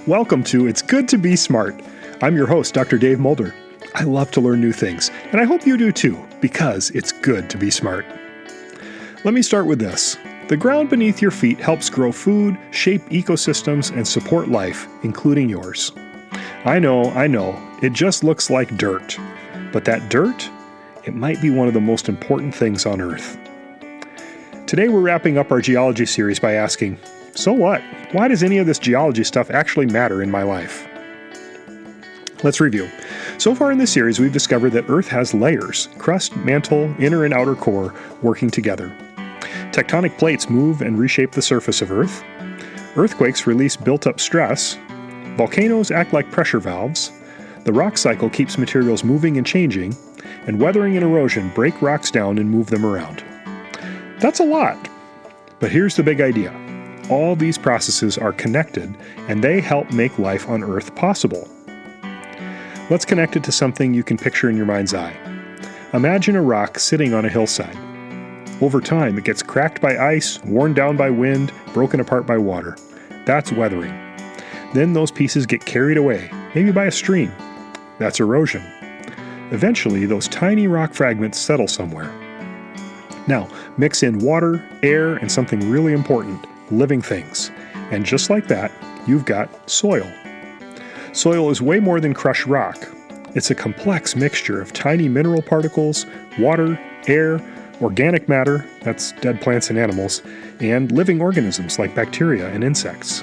Welcome to It's Good to Be Smart. I'm your host, Dr. Dave Mulder. I love to learn new things, and I hope you do too, because it's good to be smart. Let me start with this. The ground beneath your feet helps grow food, shape ecosystems, and support life, including yours. I know, it just looks like dirt. But that dirt, it might be one of the most important things on Earth. Today we're wrapping up our geology series by asking, so what? Why does any of this geology stuff actually matter in my life? Let's review. So far in this series, we've discovered that Earth has layers, crust, mantle, inner and outer core, working together. Tectonic plates move and reshape the surface of Earth. Earthquakes release built-up stress. Volcanoes act like pressure valves. The rock cycle keeps materials moving and changing. And weathering and erosion break rocks down and move them around. That's a lot. But here's the big idea. All these processes are connected, and they help make life on Earth possible. Let's connect it to something you can picture in your mind's eye. Imagine a rock sitting on a hillside. Over time, it gets cracked by ice, worn down by wind, broken apart by water. That's weathering. Then those pieces get carried away, maybe by a stream. That's erosion. Eventually, those tiny rock fragments settle somewhere. Now, mix in water, air, and something really important, living things. And just like that, you've got soil. Soil is way more than crushed rock. It's a complex mixture of tiny mineral particles, water, air, organic matter, that's dead plants and animals, and living organisms like bacteria and insects.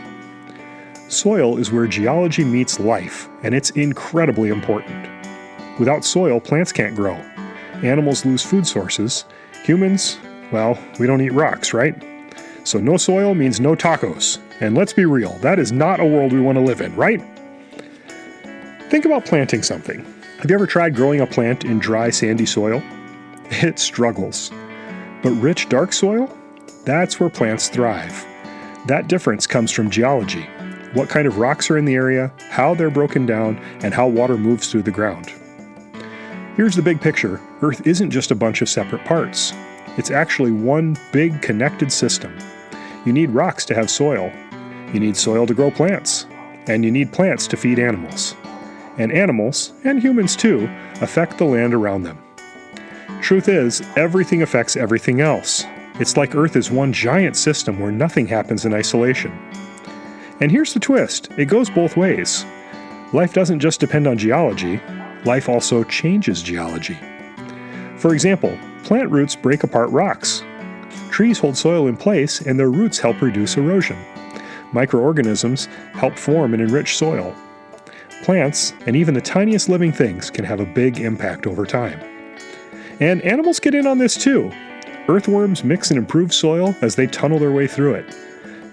Soil is where geology meets life, and it's incredibly important. Without soil, plants can't grow. Animals lose food sources. Humans, well, we don't eat rocks, right? So no soil means no tacos. And let's be real, that is not a world we want to live in, right? Think about planting something. Have you ever tried growing a plant in dry, sandy soil? It struggles. But rich, dark soil? That's where plants thrive. That difference comes from geology. What kind of rocks are in the area, how they're broken down, and how water moves through the ground. Here's the big picture. Earth isn't just a bunch of separate parts. It's actually one big connected system. You need rocks to have soil. You need soil to grow plants. And you need plants to feed animals. And animals, and humans too, affect the land around them. Truth is, everything affects everything else. It's like Earth is one giant system where nothing happens in isolation. And here's the twist. It goes both ways. Life doesn't just depend on geology. Life also changes geology. For example, plant roots break apart rocks. Trees hold soil in place, and their roots help reduce erosion. Microorganisms help form and enrich soil. Plants, and even the tiniest living things, can have a big impact over time. And animals get in on this too. Earthworms mix and improve soil as they tunnel their way through it.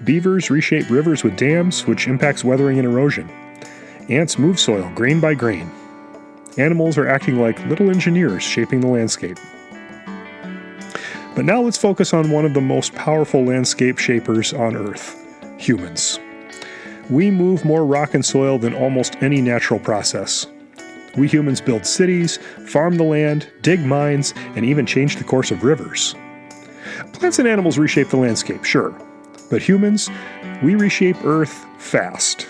Beavers reshape rivers with dams, which impacts weathering and erosion. Ants move soil grain by grain. Animals are acting like little engineers shaping the landscape. But now let's focus on one of the most powerful landscape shapers on Earth, humans. We move more rock and soil than almost any natural process. We humans build cities, farm the land, dig mines, and even change the course of rivers. Plants and animals reshape the landscape, sure. But humans, we reshape Earth fast.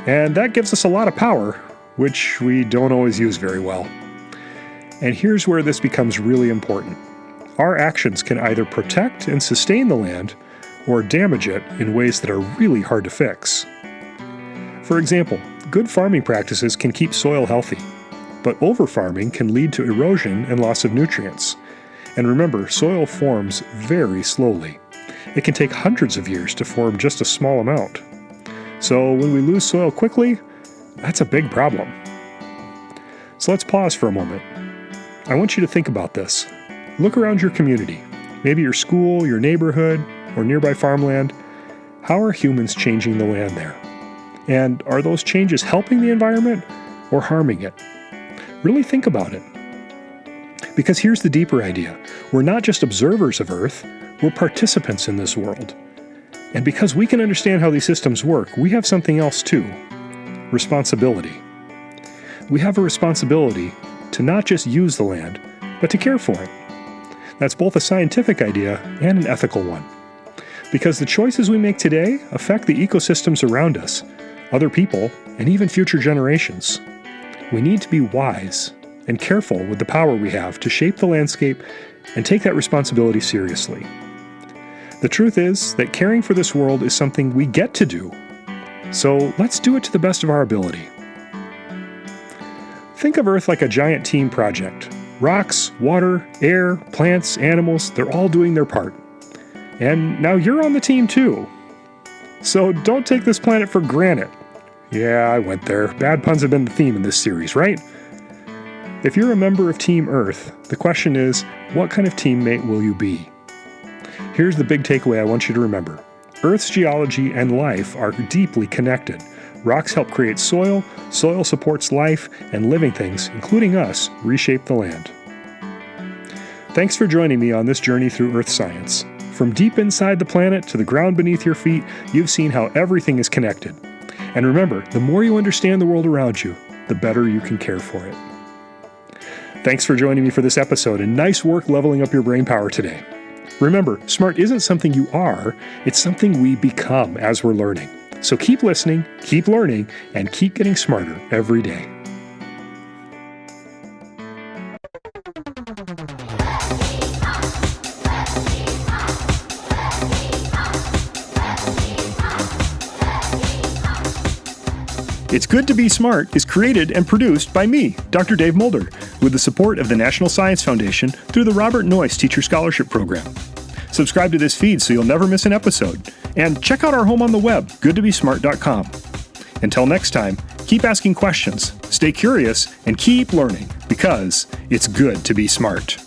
And that gives us a lot of power, which we don't always use very well. And here's where this becomes really important. Our actions can either protect and sustain the land, or damage it in ways that are really hard to fix. For example, good farming practices can keep soil healthy, but over-farming can lead to erosion and loss of nutrients. And remember, soil forms very slowly. It can take hundreds of years to form just a small amount. So when we lose soil quickly, that's a big problem. So let's pause for a moment. I want you to think about this. Look around your community, maybe your school, your neighborhood, or nearby farmland. How are humans changing the land there? And are those changes helping the environment or harming it? Really think about it. Because here's the deeper idea. We're not just observers of Earth, we're participants in this world. And because we can understand how these systems work, we have something else too. Responsibility. We have a responsibility to not just use the land, but to care for it. That's both a scientific idea and an ethical one. Because the choices we make today affect the ecosystems around us, other people, and even future generations. We need to be wise and careful with the power we have to shape the landscape and take that responsibility seriously. The truth is that caring for this world is something we get to do. So let's do it to the best of our ability. Think of Earth like a giant team project. Rocks, water, air, plants, animals, they're all doing their part. And now you're on the team too. So don't take this planet for granted. Yeah, I went there. Bad puns have been the theme in this series, right? If you're a member of Team Earth, the question is, what kind of teammate will you be? Here's the big takeaway I want you to remember. Earth's geology and life are deeply connected. Rocks help create soil, soil supports life, and living things, including us, reshape the land. Thanks for joining me on this journey through Earth science. From deep inside the planet to the ground beneath your feet, you've seen how everything is connected. And remember, the more you understand the world around you, the better you can care for it. Thanks for joining me for this episode, and nice work leveling up your brain power today. Remember, smart isn't something you are, it's something we become as we're learning. So keep listening, keep learning, and keep getting smarter every day. It's Good to Be Smart is created and produced by me, Dr. Dave Mulder, with the support of the National Science Foundation through the Robert Noyce Teacher Scholarship Program. Subscribe to this feed so you'll never miss an episode. And check out our home on the web, goodtobesmart.com. Until next time, keep asking questions, stay curious, and keep learning, because it's good to be smart.